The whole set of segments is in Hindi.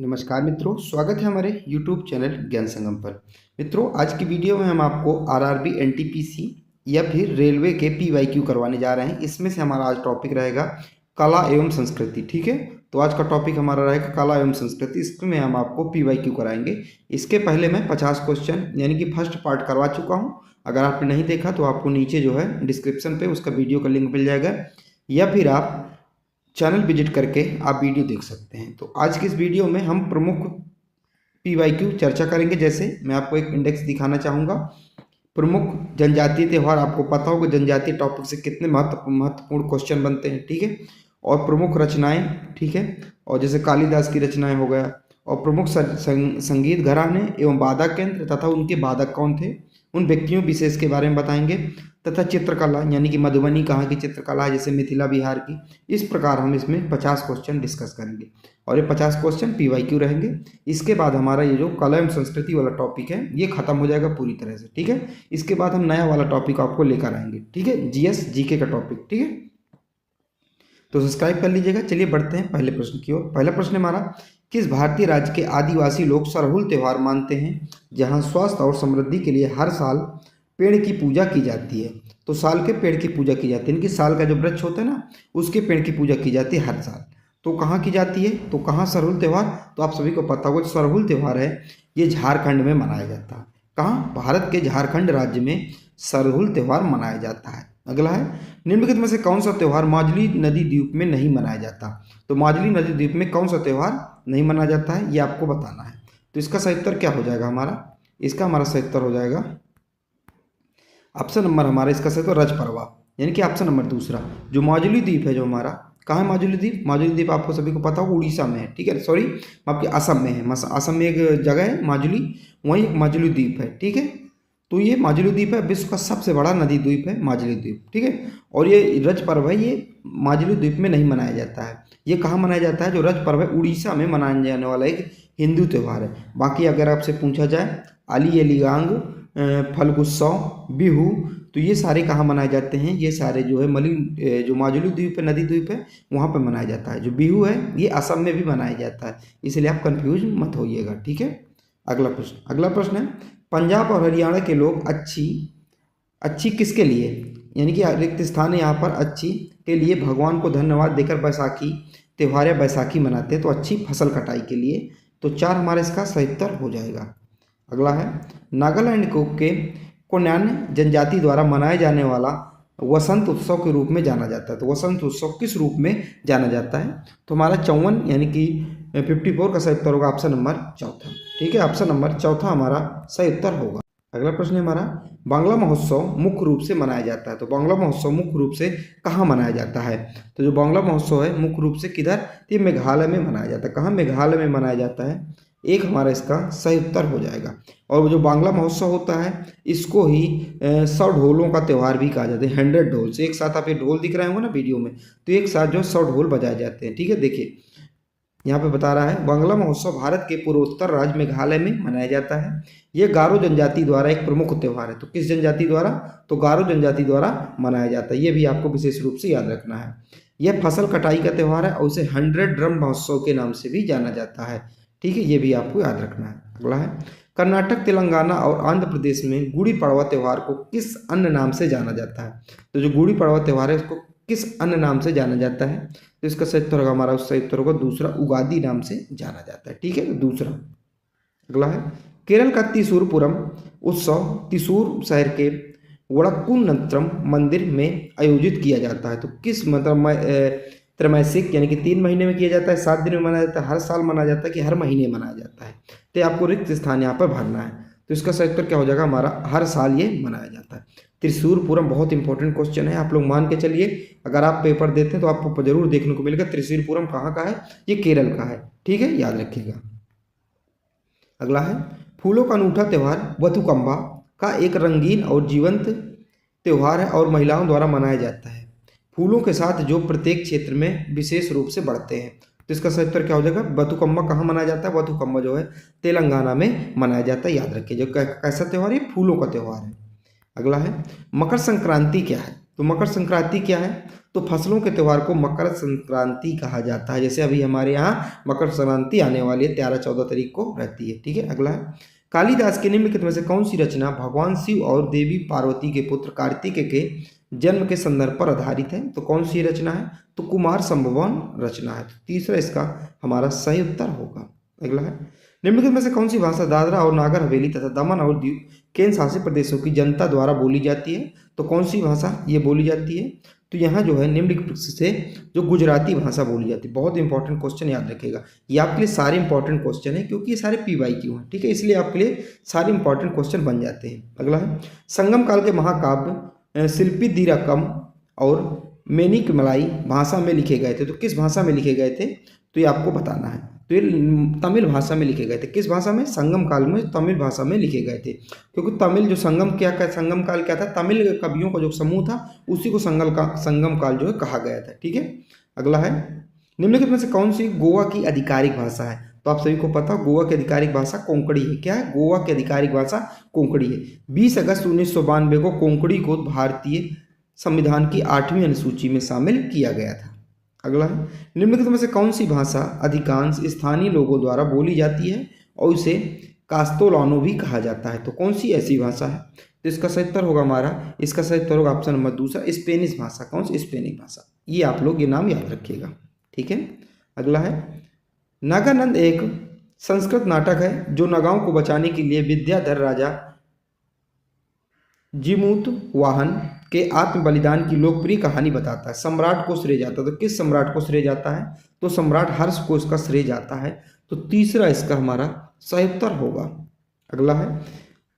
नमस्कार मित्रों, स्वागत है हमारे YouTube चैनल ज्ञान संगम पर। मित्रों, आज की वीडियो में हम आपको आरआरबी, एनटीपीसी या फिर रेलवे के पीवाईक्यू करवाने जा रहे हैं। इसमें से हमारा आज टॉपिक रहेगा कला एवं संस्कृति। ठीक है, तो आज का टॉपिक हमारा रहेगा कला एवं संस्कृति। इसमें हम आपको पीवाईक्यू कराएंगे। इसके पहले मैं 50 क्वेश्चन यानी कि फर्स्ट पार्ट करवा चुका हूँ। अगर आपने नहीं देखा तो आपको नीचे जो है डिस्क्रिप्शन पे उसका वीडियो का लिंक मिल जाएगा, या फिर आप चैनल विजिट करके आप वीडियो देख सकते हैं। तो आज की इस वीडियो में हम प्रमुख पीवाईक्यू चर्चा करेंगे। जैसे मैं आपको एक इंडेक्स दिखाना चाहूँगा। प्रमुख जनजातीय त्यौहार, आपको पता होगा जनजातीय टॉपिक से कितने महत्वपूर्ण क्वेश्चन बनते हैं। ठीक है, और प्रमुख रचनाएं, ठीक है, और जैसे कालिदास की रचनाएं हो गया, और प्रमुख संगीत घराने एवं वादक केंद्र तथा उनके वादक कौन थे, उन व्यक्तियों विशेष के बारे में बताएंगे। तथा चित्रकला यानी कि मधुबनी कहाँ की चित्रकला है, जैसे मिथिला बिहार की। इस प्रकार हम इसमें 50 क्वेश्चन डिस्कस करेंगे और ये 50 क्वेश्चन पीवाईक्यू रहेंगे। इसके बाद हमारा ये जो कला एवं संस्कृति वाला टॉपिक है ये खत्म हो जाएगा पूरी तरह से। ठीक है, इसके बाद हम नया वाला टॉपिक आपको लेकर आएंगे। ठीक है, जीएस जीके का टॉपिक। ठीक है, तो सब्सक्राइब कर लीजिएगा। चलिए बढ़ते हैं पहले प्रश्न की ओर। पहला प्रश्न हमारा, किस भारतीय राज्य के आदिवासी लोग सरहुल त्यौहार मानते हैं, जहां स्वास्थ्य और समृद्धि के लिए हर साल पेड़ की पूजा की जाती है। तो साल के पेड़ की पूजा की जाती है, इनकी साल का जो वृक्ष होता है ना, उसके पेड़ की पूजा की जाती है हर साल। तो कहाँ की जाती है, तो कहाँ सरहुल त्यौहार, तो आप सभी को पता होगा सरहुल त्यौहार है ये झारखंड में मनाया जाता है। कहाँ, भारत के झारखंड राज्य में सरहुल त्यौहार मनाया जाता है। अगला है, निम्नलिखित में से कौन सा त्यौहार माजुली नदी द्वीप में नहीं मनाया जाता। तो माजुली नदी द्वीप में कौन सा त्यौहार नहीं मनाया जाता है, ये आपको बताना है। तो इसका सही उत्तर क्या हो जाएगा हमारा, इसका हमारा सही उत्तर हो जाएगा ऑप्शन नंबर हमारा इसका सही तो रज पर्वा, यानी कि ऑप्शन नंबर दूसरा। जो माजुली द्वीप है जो हमारा, कहाँ है माजुली द्वीप, माजुली द्वीप आपको सभी को पता होगा उड़ीसा में है। ठीक है, सॉरी आपके असम में है, असम में एक जगह है माजुली, वहीं एक माजुली द्वीप है। ठीक है, तो ये माजुली द्वीप है, विश्व का सबसे बड़ा नदी द्वीप है माजुली द्वीप। ठीक है, और ये रज पर्व है, ये माजुली द्वीप में नहीं मनाया जाता है। ये कहाँ मनाया जाता है, जो रज पर्व है उड़ीसा में मनाया जाने वाला एक हिंदू त्यौहार है। बाकी अगर आपसे पूछा जाए अली अलीगांग, फल्गुत्सव, बिहू, तो ये सारे कहाँ मनाए जाते हैं, ये सारे जो है जो माजुली द्वीप है, नदी द्वीप है, वहाँ पर मनाया जाता है। जो बिहू है ये असम में भी मनाया जाता है, इसलिए आप कंफ्यूज मत होइएगा। ठीक है, अगला प्रश्न है, पंजाब और हरियाणा के लोग अच्छी किसके लिए, यानी कि रिक्त स्थान है यहाँ पर, अच्छी के लिए भगवान को धन्यवाद देकर बैसाखी त्यौहार या बैसाखी मनाते हैं। तो अच्छी फसल कटाई के लिए। तो 4 हमारा इसका सही उत्तर हो जाएगा। अगला है, नागालैंड के कोन्यान जनजाति द्वारा मनाए जाने वाला वसंत उत्सव के रूप में जाना जाता है। तो वसंत उत्सव किस रूप में जाना जाता है, तो हमारा 54 यानी कि 54 का सही उत्तर होगा ऑप्शन नंबर चौथा। ठीक है, ऑप्शन नंबर चौथा हमारा सही उत्तर होगा। अगला प्रश्न है हमारा, बांग्ला महोत्सव मुख्य रूप से मनाया जाता है। तो बांग्ला महोत्सव मुख्य रूप से कहाँ मनाया जाता है, तो जो बांग्ला महोत्सव है मुख्य रूप से किधर, ये मेघालय में मनाया जाता है। कहाँ, मेघालय में मनाया जाता है। एक हमारा इसका सही उत्तर हो जाएगा। और जो बांग्ला महोत्सव होता है इसको ही 100 ढोलों का त्यौहार भी कहा जाता है। 100 ढोल से एक साथ, आप ये ढोल दिख रहे होंगे ना वीडियो में, तो एक साथ जो 100 ढोल बजाए जाते हैं। ठीक है, देखिए यहाँ पे बता रहा है, बांग्ला महोत्सव भारत के पूर्वोत्तर राज्य मेघालय में मनाया जाता है। यह गारो जनजाति द्वारा एक प्रमुख त्यौहार है। तो किस जनजाति द्वारा, तो गारो जनजाति द्वारा मनाया जाता है। ये भी आपको विशेष रूप से याद रखना है। यह फसल कटाई का त्यौहार है और उसे 100 ड्रम महोत्सव के नाम से भी जाना जाता है। ठीक है, ये भी आपको याद रखना है। अगला है, कर्नाटक, तेलंगाना और आंध्र प्रदेश में गुड़ी पड़वा त्यौहार को किस अन्य नाम से जाना जाता है। तो जो गुड़ी पड़वा त्यौहार है उसको किस अन्य नाम से जाना जाता है, तो इसका सही उत्तर होगा हमारा, सही उत्तर होगा दूसरा, उगादी नाम से जाना जाता है। ठीक है, तो दूसरा। अगला है, केरल का त्रिशूरपुरम उत्सव त्रिशूर शहर के वड़क्कुन्नत्रम मंदिर में आयोजित किया जाता है। तो किस मतलब त्रैमासिक यानी कि 3 महीने में किया जाता है, 7 दिन में मनाया जाता है, हर साल मनाया जाता है कि हर महीने मनाया जाता है। तो आपको रिक्त स्थान यहाँ पर भरना है। तो इसका सही उत्तर क्या हो जाएगा हमारा, हर साल ये मनाया जाता है। त्रिशूरपुरम बहुत इंपॉर्टेंट क्वेश्चन है, आप लोग मान के चलिए, अगर आप पेपर देते हैं तो आपको जरूर देखने को मिलेगा। त्रिशूरपुरम कहाँ का है, ये केरल का है। ठीक है, याद रखिएगा। अगला है, फूलों का अनूठा त्यौहार बथुकम्बा का एक रंगीन और जीवंत त्यौहार है और महिलाओं द्वारा मनाया जाता है। फूलों के साथ जो प्रत्येक क्षेत्र में विशेष रूप से बढ़ते हैं। तो इसका सही उत्तर क्या हो जाएगा, बथुकम्बा कहाँ मनाया जाता है, बथुकम्बा जो है तेलंगाना में मनाया जाता है। याद रखिए, जो कैसा त्यौहार है, फूलों का त्यौहार है। अगला है, मकर संक्रांति क्या है। तो मकर संक्रांति क्या है? तो फसलों के त्यौहार को मकर संक्रांति कहा जाता है। जैसे अभी हमारे यहाँ मकर संक्रांति आने वाली है, 13-14 तारीख को रहती है। ठीक है, अगला है कालिदास के निम्नलिखित में से कौन सी रचना भगवान शिव और देवी पार्वती के पुत्र कार्तिकेय के जन्म के संदर्भ पर आधारित है? तो कौन सी रचना है? तो कुमार संभवन रचना है। तो तीसरा इसका हमारा सही उत्तर होगा। अगला है निम्नलिखित में से कौन सी भाषा दादरा और नागर हवेली तथा दमन और दीव केंद्र शासित प्रदेशों की जनता द्वारा बोली जाती है? तो कौन सी भाषा ये बोली जाती है? तो यहाँ जो है निम्नलिखित से जो गुजराती भाषा बोली जाती है। बहुत इंपॉर्टेंट क्वेश्चन याद रखेगा, ये आपके लिए सारे इंपॉर्टेंट क्वेश्चन है क्योंकि ये सारे PYQ हैं। ठीक है, इसलिए आपके लिए सारे इंपॉर्टेंट क्वेश्चन बन जाते हैं। अगला है संगम काल के महाकाव्य शिल्पी दीरकम और मेनिक मलाई भाषा में लिखे गए थे। तो किस भाषा में लिखे गए थे? तो ये आपको बताना है। तो ये तमिल भाषा में लिखे गए थे। किस भाषा में? संगम काल में तमिल भाषा में लिखे गए थे, क्योंकि तमिल जो संगम काल क्या था? तमिल कवियों का जो समूह था उसी को संगम काल जो है कहा गया था। ठीक है, अगला है निम्नलिखित में से कौन सी गोवा की आधिकारिक भाषा है? तो आप सभी को पता गोवा की आधिकारिक भाषा कोंकणी है। क्या है? गोवा की आधिकारिक भाषा कोंकणी है। 20 अगस्त 1992 को कोंकणी को भारतीय संविधान की 8वीं अनुसूची में शामिल किया गया था। अगला है निम्नलिखित में से कौन सी भाषा अधिकांश स्थानीय लोगों द्वारा बोली जाती है और इसे कास्तोलानो भी कहा जाता है? तो कौन सी ऐसी भाषा है? तो इसका सही उत्तर होगा हमारा, इसका सही उत्तर होगा ऑप्शन नंबर दूसरा, स्पेनिश भाषा। कौन सी? स्पेनिश भाषा। ये आप लोग ये नाम याद रखिएगा। ठीक है, अगला है नागानंद एक संस्कृत नाटक है जो नगाओं को बचाने के लिए विद्याधर राजा जिमूत वाहन के आत्म बलिदान की लोकप्रिय कहानी बताता है। सम्राट को श्रेय जाता है। तो किस सम्राट को श्रेय जाता है? तो सम्राट हर्ष को इसका श्रेय जाता है। तो तीसरा इसका हमारा सही उत्तर होगा। अगला है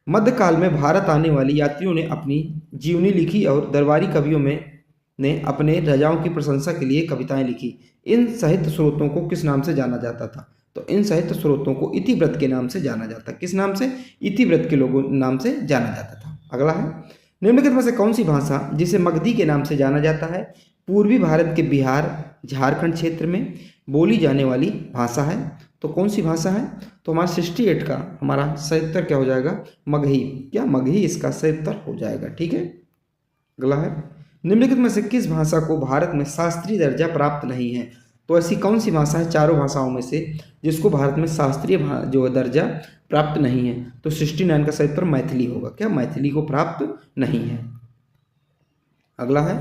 मध्यकाल में भारत आने वाली यात्रियों ने अपनी जीवनी लिखी और दरबारी कवियों में ने अपने राजाओं की प्रशंसा के लिए कविताएं लिखी। इन साहित्य स्रोतों को किस नाम से जाना जाता था? तो इन साहित्य स्रोतों को इतिवृत्त के नाम से जाना जाता है। किस नाम से? इतिवृत्त के लोगों नाम से जाना जाता था। अगला है निम्नलिखित में से कौन सी भाषा जिसे मगधी के नाम से जाना जाता है पूर्वी भारत के बिहार झारखंड क्षेत्र में बोली जाने वाली भाषा है? तो कौन सी भाषा है? तो हमारा 68 का हमारा सही उत्तर क्या हो जाएगा? मगही। क्या? मगही इसका सही उत्तर हो जाएगा। ठीक है, अगला है निम्नलिखित में से किस भाषा को भारत में शास्त्रीय दर्जा प्राप्त नहीं है? तो ऐसी कौन सी भाषा है चारों भाषाओं में से जिसको भारत में शास्त्रीय जो दर्जा प्राप्त नहीं है? तो 69 का सही उत्तर मैथिली होगा। क्या? मैथिली को प्राप्त नहीं है। अगला है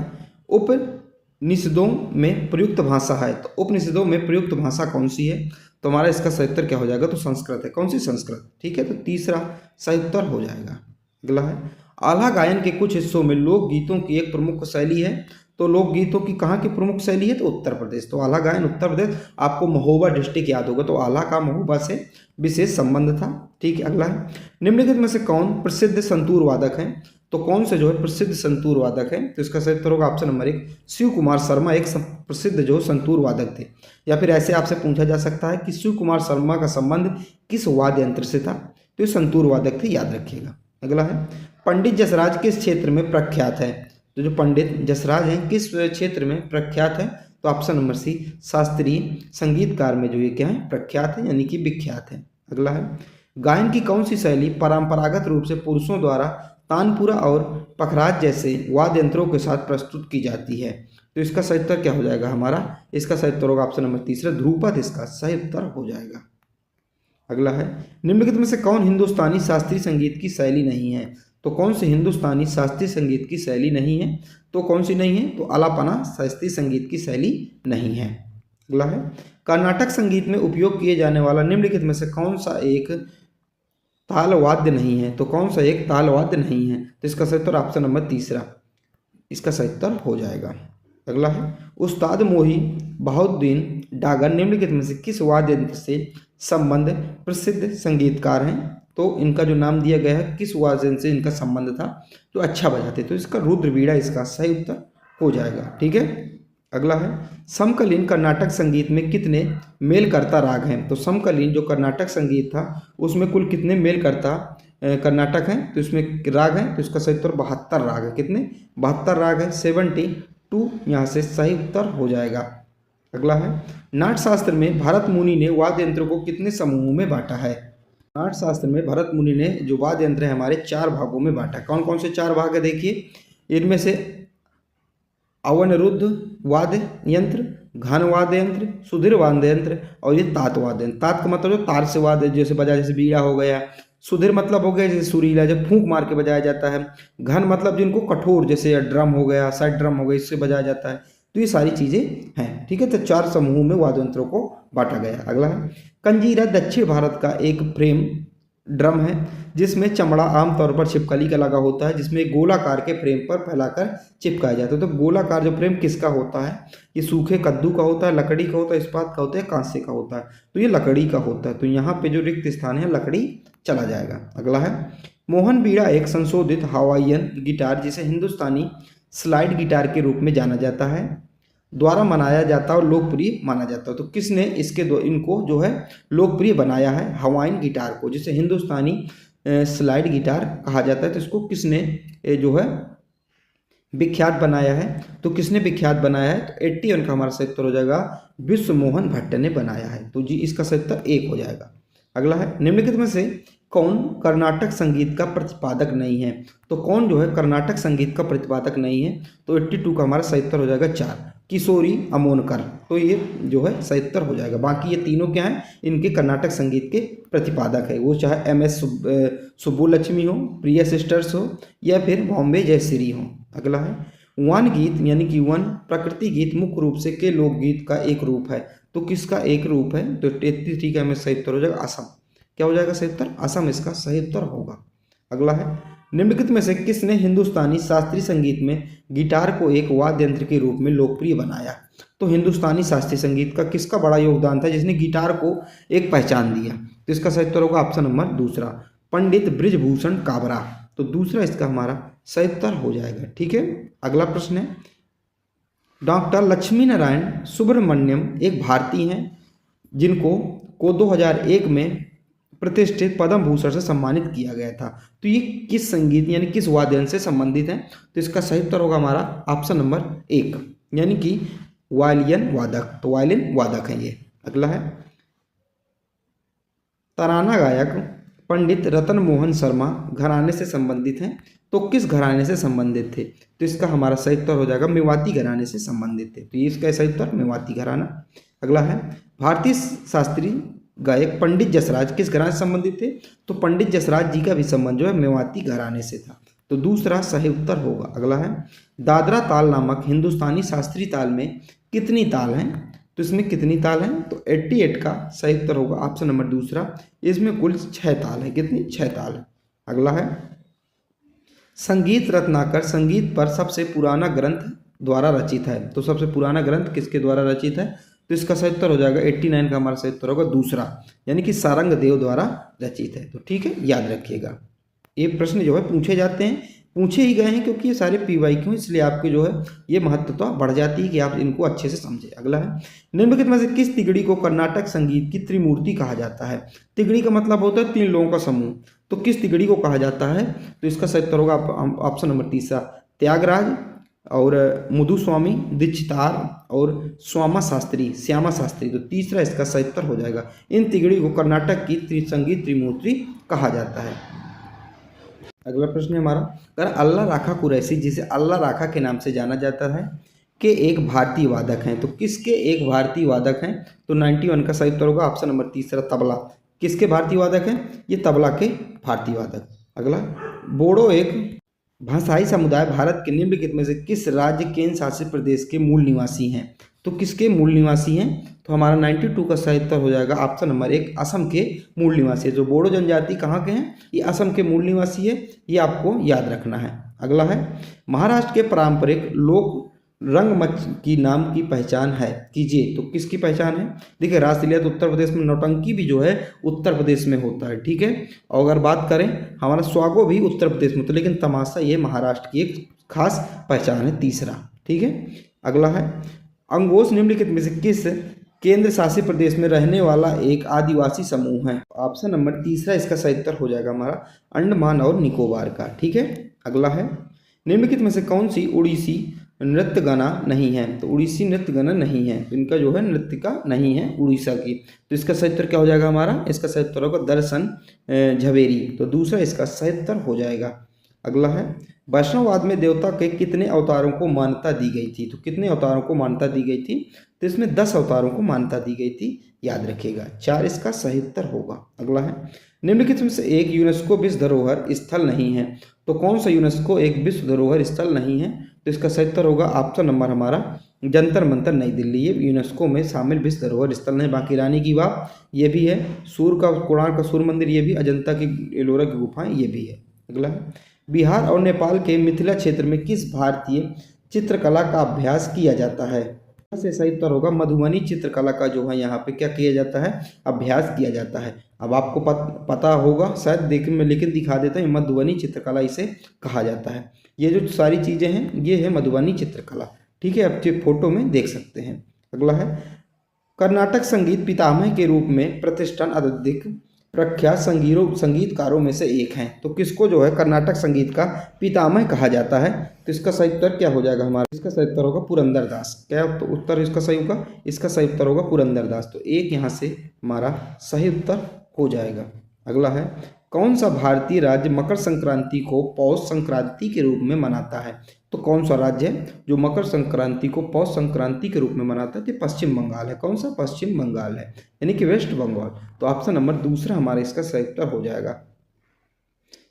उपनिषदों में प्रयुक्त भाषा है। तो उपनिषदों में प्रयुक्त भाषा कौन सी है? तो हमारा इसका सही उत्तर क्या हो जाएगा? तो संस्कृत है। कौन सी? संस्कृत। ठीक है, तो तीसरा सही उत्तर हो जाएगा। अगला है आल्हा गायन के कुछ हिस्सों में लोक गीतों की एक प्रमुख शैली है। तो लोकगीतों की कहाँ की प्रमुख शैली है? तो उत्तर प्रदेश। तो आल्हा गायन उत्तर प्रदेश। आपको महोबा डिस्ट्रिक्ट याद होगा, तो आल्हा का महोबा से विशेष संबंध था। ठीक है, अगला है निम्नलिखित में से कौन प्रसिद्ध संतूर वादक हैं? तो कौन से जो है प्रसिद्ध संतूर वादक हैं? तो इसका सही उत्तर होगा ऑप्शन नंबर 1, शिव कुमार शर्मा एक प्रसिद्ध जो संतूर वादक थे। या फिर ऐसे आपसे पूछा जा सकता है कि शिव कुमार शर्मा का संबंध किस वाद्य यंत्र से था? तो ये संतूर वादक थे, याद रखिएगा। अगला है पंडित जसराज किस क्षेत्र में प्रख्यात है? तो जो पंडित जसराज हैं किस क्षेत्र में प्रख्यात है? तो ऑप्शन नंबर सी, शास्त्रीय संगीतकार में जो ये क्या है? प्रख्यात है, यानी कि विख्यात है। अगला है गायन की कौन सी शैली परंपरागत रूप से पुरुषों द्वारा तानपुरा और पखराज जैसे वाद्य यंत्रों के साथ प्रस्तुत की जाती है? तो इसका सही उत्तर क्या हो जाएगा हमारा? इसका सही उत्तर होगा ऑप्शन नंबर तीसरा, ध्रुपद इसका सही उत्तर हो जाएगा। अगला है निम्नलिखित में से कौन हिंदुस्तानी शास्त्रीय संगीत की शैली नहीं है? तो कौन सी हिंदुस्तानी शास्त्रीय संगीत की शैली नहीं है? तो कौन सी नहीं है? तो आलापना शास्त्रीय संगीत की शैली नहीं है। अगला है कर्नाटक संगीत में उपयोग किए जाने वाला निम्नलिखित में से कौन सा एक ताल वाद्य नहीं है? तो कौन सा एक ताल वाद्य नहीं है? तो इसका सही उत्तर ऑप्शन नंबर तीसरा, इसका सही उत्तर हो जाएगा। अगला है उस्ताद मोही बहाउद्दीन डागर निम्नलिखित में से किस वाद्य यंत्र से संबंध प्रसिद्ध संगीतकार हैं? तो इनका जो नाम दिया गया है किस वाद्य यंत्र से इनका संबंध था? तो अच्छा बजाते, तो इसका रुद्रवीणा इसका सही उत्तर हो जाएगा। ठीक है, अगला है समकालीन कर्नाटक संगीत में कितने मेलकर्ता राग हैं? तो समकालीन जो कर्नाटक संगीत था उसमें कुल कितने मेलकर्ता कर्नाटक हैं? तो इसमें राग हैं, तो इसका सही उत्तर 72 राग है। कितने? 72 राग है, 72 यहाँ से सही उत्तर हो जाएगा। अगला है नाट्यशास्त्र में भरत मुनि ने वाद्य यंत्रों को कितने समूहों में बांटा है? नाट्यशास्त्र में भरत मुनि ने जो वाद्य यंत्र है हमारे 4 भागों में बांटा। कौन कौन से 4 भाग है? देखिए इनमें से अवनरुद्ध वाद्य यंत्र, घन वाद्य यंत्र, सुधीर वाद्य यंत्र और ये तात वाद्य यंत्र। तात का मतलब जो तार से वाद्य जैसे बजा, जैसे बीड़ा हो गया। सुधीर मतलब हो गया जैसे सुरीला, जब फूंक मार के बजाया जाता है। घन मतलब जिनको कठोर, जैसे ड्रम हो गया, साइड ड्रम हो गया, इससे बजाया जाता है। तो ये सारी चीजें हैं, ठीक है। तो 4 समूह में वाद्य यंत्रों को बांटा गया। अगला है कंजीरा, दक्षिण भारत का एक फ्रेम ड्रम है जिसमें चमड़ा आमतौर पर छिपकली का लगा होता है, जिसमें गोलाकार के फ्रेम पर फैलाकर चिपकाया जाता है। तो गोलाकार जो फ्रेम किसका होता है? ये सूखे कद्दू का होता है, लकड़ी का होता है, इस्पात का होता है, कांसे का होता है। तो ये लकड़ी का होता है। तो यहाँ पे जो रिक्त स्थान है लकड़ी चला जाएगा। अगला है मोहन बीड़ा, एक संशोधित हवाईयन गिटार जिसे हिंदुस्तानी स्लाइड गिटार के रूप में जाना जाता है, द्वारा मनाया जाता है और लोकप्रिय माना जाता है। तो किसने इनको जो है लोकप्रिय बनाया है? हवाइन गिटार को, जिसे हिंदुस्तानी स्लाइड गिटार कहा जाता है। तो इसको किसने जो है विख्यात बनाया है? तो किसने विख्यात बनाया है? तो 81 का हमारा सही उत्तर हो जाएगा विश्व मोहन भट्ट ने बनाया है। तो जी इसका सही उत्तर 1 हो जाएगा। अगला है निम्नलिखित में से कौन कर्नाटक संगीत का प्रतिपादक नहीं है? तो कौन जो है कर्नाटक संगीत का प्रतिपादक नहीं है? तो 82 का हमारा सही उत्तर हो जाएगा 4, किशोरी अमोनकर। तो ये जो है सही उत्तर हो जाएगा। बाकी ये तीनों क्या हैं? इनके कर्नाटक संगीत के प्रतिपादक है। वो चाहे MS सुब्बुलक्ष्मी हो, प्रिया सिस्टर्स हो या फिर बॉम्बे जयश्री हो। अगला है वन गीत यानी कि वन प्रकृति गीत मुख्य रूप से के लोकगीत का एक रूप है। तो किसका एक रूप है? तो 83 का हमें सही उत्तर हो जाएगा असम। क्या हो जाएगा सही उत्तर? असम इसका सही उत्तर होगा। अगला है निम्नलिखित में से किसने हिंदुस्तानी शास्त्रीय संगीत में गिटार को एक वाद्य यंत्र के रूप में लोकप्रिय बनाया? तो हिंदुस्तानी शास्त्रीय संगीत का किसका बड़ा योगदान था जिसने गिटार को एक पहचान दिया? तो इसका सही उत्तर होगा ऑप्शन नंबर दूसरा, पंडित बृजभूषण काबरा। तो दूसरा इसका हमारा सही उत्तर हो जाएगा। ठीक है। अगला प्रश्न है डॉक्टर लक्ष्मी नारायण सुब्रमण्यम एक भारतीय हैं जिनको 2001 में प्रतिष्ठित पद्म भूषण से सम्मानित किया गया था। तो ये किस संगीत यानी किस वाद्य यंत्र से संबंधित है? तो इसका सही उत्तर होगा हमारा ऑप्शन नंबर 1 यानी कि वायलिन वादक। तो वायलिन वादक है ये। अगला है तराना गायक पंडित रतन मोहन शर्मा घराने से संबंधित हैं। तो किस घराने से संबंधित थे? तो इसका हमारा सही उत्तर हो जाएगा मेवाती घराने से संबंधित थे। तो ये इसका सही उत्तर मेवाती घराना। अगला है भारतीय शास्त्रीय गायक पंडित जसराज किस घराने से संबंधित थे? तो पंडित जसराज जी का भी संबंध जो है मेवाती घराने से था। तो दूसरा सही उत्तर होगा। अगला है दादरा ताल नामक हिंदुस्तानी शास्त्रीय ताल में कितनी ताल हैं? तो इसमें कितनी ताल हैं? तो 88 का सही उत्तर होगा ऑप्शन नंबर दूसरा। इसमें कुल 6 ताल है। कितनी? 6 ताल है। अगला है संगीत रत्नाकर संगीत पर सबसे पुराना ग्रंथ द्वारा रचित है। तो सबसे पुराना ग्रंथ किसके द्वारा रचित है? तो इसका सही उत्तर हो जाएगा 89 का हमारा सही उत्तर होगा दूसरा यानी कि सारंग देव द्वारा रचित है। तो ठीक है, याद रखिएगा। ये प्रश्न जो है पूछे जाते हैं, पूछे ही गए हैं क्योंकि ये सारे PYQ, इसलिए आपके जो है ये महत्वता बढ़ जाती है कि आप इनको अच्छे से समझें। अगला है निम्नलिखित में से किस तिगड़ी को कर्नाटक संगीत की त्रिमूर्ति कहा जाता है? तिगड़ी का मतलब होता है 3 लोगों का समूह। तो किस तिगड़ी को कहा जाता है? तो इसका सही उत्तर होगा ऑप्शन नंबर तीसरा, त्यागराज और मुधुस्वामी दीक्षितार और श्यामा शास्त्री। तो तीसरा इसका सही उत्तर हो जाएगा। इन तिगड़ी को कर्नाटक की संगीत त्रिमूर्ति कहा जाता है। अगला प्रश्न है हमारा अगर अल्लाह राखा कुरैशी जिसे अल्लाह राखा के नाम से जाना जाता है के एक भारतीय वादक हैं। तो किसके एक भारतीय वादक हैं? तो 91 का सही उत्तर होगा ऑप्शन नंबर तीसरा, तबला। किसके भारतीय वादक हैं? ये तबला के भारतीय वादक। अगला बोडो एक भाषाई समुदाय भारत के निम्नलिखित में से किस राज्य केंद्र शासित प्रदेश के मूल निवासी हैं? तो किसके मूल निवासी हैं? तो हमारा 92 का सही उत्तर हो जाएगा ऑप्शन नंबर 1, असम के मूल निवासी है। जो बोडो जनजाति कहाँ के हैं? ये असम के मूल निवासी है, ये आपको याद रखना है। अगला है महाराष्ट्र के पारंपरिक लोक रंगमंच की नाम की पहचान है कीजिए। तो किसकी पहचान है? देखिए रासलीला तो उत्तर प्रदेश में, नौटंकी भी जो है उत्तर प्रदेश में होता है। ठीक है। और अगर बात करें हमारा स्वागो भी उत्तर प्रदेश में होता है, लेकिन तमाशा ये महाराष्ट्र की एक खास पहचान है, तीसरा। ठीक है। अगला है अंगोस निम्नलिखित में से किस केंद्र शासित प्रदेश में रहने वाला एक आदिवासी समूह है? ऑप्शन नंबर तीसरा इसका सही उत्तर हो जाएगा हमारा अंडमान और निकोबार का। ठीक है। अगला है निम्नलिखित में से कौन सी उड़ीसी नृत्य गाना नहीं है? तो उड़ीसी नृत्य गाना नहीं है, तो इनका जो है नृत्यिका नहीं है उड़ीसा की। तो इसका सही उत्तर क्या हो जाएगा हमारा? इसका सही उत्तर होगा दर्शन झवेरी। तो दूसरा इसका सही उत्तर हो जाएगा। अगला है वैष्णववाद में देवता के कितने अवतारों को मान्यता दी गई थी। तो कितने अवतारों को मान्यता दी गई थी, तो इसमें 10 अवतारों को मान्यता दी गई थी, याद रखिएगा। 4 इसका सही उत्तर होगा। अगला है निम्नलिखित में से एक यूनेस्को विश्व धरोहर स्थल नहीं है। तो कौन सा यूनेस्को एक विश्व धरोहर स्थल नहीं है, तो इसका सही उत्तर होगा ऑप्शन नंबर हमारा जंतर मंतर नई दिल्ली। ये यूनेस्को में शामिल विश्व धरोहर स्थल नहीं। बाकी रानी की वाव ये भी है, सूर्य का कोणार्क का सूर्य मंदिर ये भी, अजंता की एलोरा की गुफाएं ये भी है। अगला है बिहार और नेपाल के मिथिला क्षेत्र में किस भारतीय चित्रकला का अभ्यास किया जाता है। से सही उत्तर होगा मधुबनी चित्रकला का जो है यहाँ पे क्या किया जाता है, अभ्यास किया जाता है। अब आपको पता होगा शायद, देखने में लेकिन दिखा देता है, मधुबनी चित्रकला इसे कहा जाता है। ये जो सारी चीज़ें हैं ये है मधुबनी चित्रकला, ठीक है, आप फोटो में देख सकते हैं। अगला है कर्नाटक संगीत पितामह के रूप में प्रतिष्ठान अत्यधिक प्रख्यात संगीतकारों में से एक हैं। तो किसको जो है कर्नाटक संगीत का पितामह कहा जाता है, तो इसका सही उत्तर क्या हो जाएगा हमारा, इसका सही उत्तर होगा पुरंदर दास। क्या तो उत्तर इसका सही होगा, इसका सही उत्तर होगा पुरंदर दास। तो एक यहाँ से हमारा सही उत्तर हो जाएगा। अगला है कौन सा भारतीय राज्य मकर संक्रांति को पौष संक्रांति के रूप में मनाता है। तो कौन सा राज्य है जो मकर संक्रांति को पौष संक्रांति के रूप में मनाता है, तो पश्चिम बंगाल है। कौन सा, पश्चिम बंगाल है, यानी कि वेस्ट बंगाल। तो ऑप्शन नंबर दूसरा हमारा इसका सही उत्तर हो जाएगा।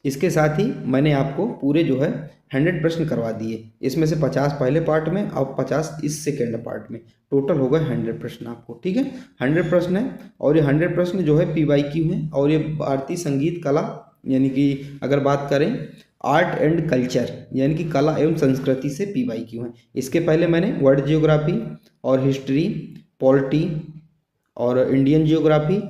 इसके साथ ही मैंने आपको पूरे जो है 100 प्रश्न करवा दिए। इसमें से 50 पहले पार्ट में और 50 इस सेकेंड पार्ट में, टोटल होगा 100 प्रश्न आपको, ठीक है। 100 प्रश्न है और ये 100 प्रश्न जो है PYQ हैं। और ये भारतीय संगीत कला, यानी कि अगर बात करें आर्ट एंड कल्चर, यानी कि कला एवं संस्कृति से PYQ हैं। इसके पहले मैंने वर्ल्ड जियोग्राफी और हिस्ट्री, पॉलिटी और इंडियन जियोग्राफी,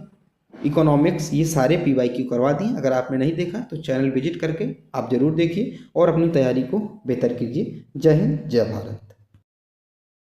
इकोनॉमिक्स, ये सारे PYQ करवा दिए। अगर आपने नहीं देखा तो चैनल विजिट करके आप जरूर देखिए और अपनी तैयारी को बेहतर कीजिए। जय हिंद, जय भारत।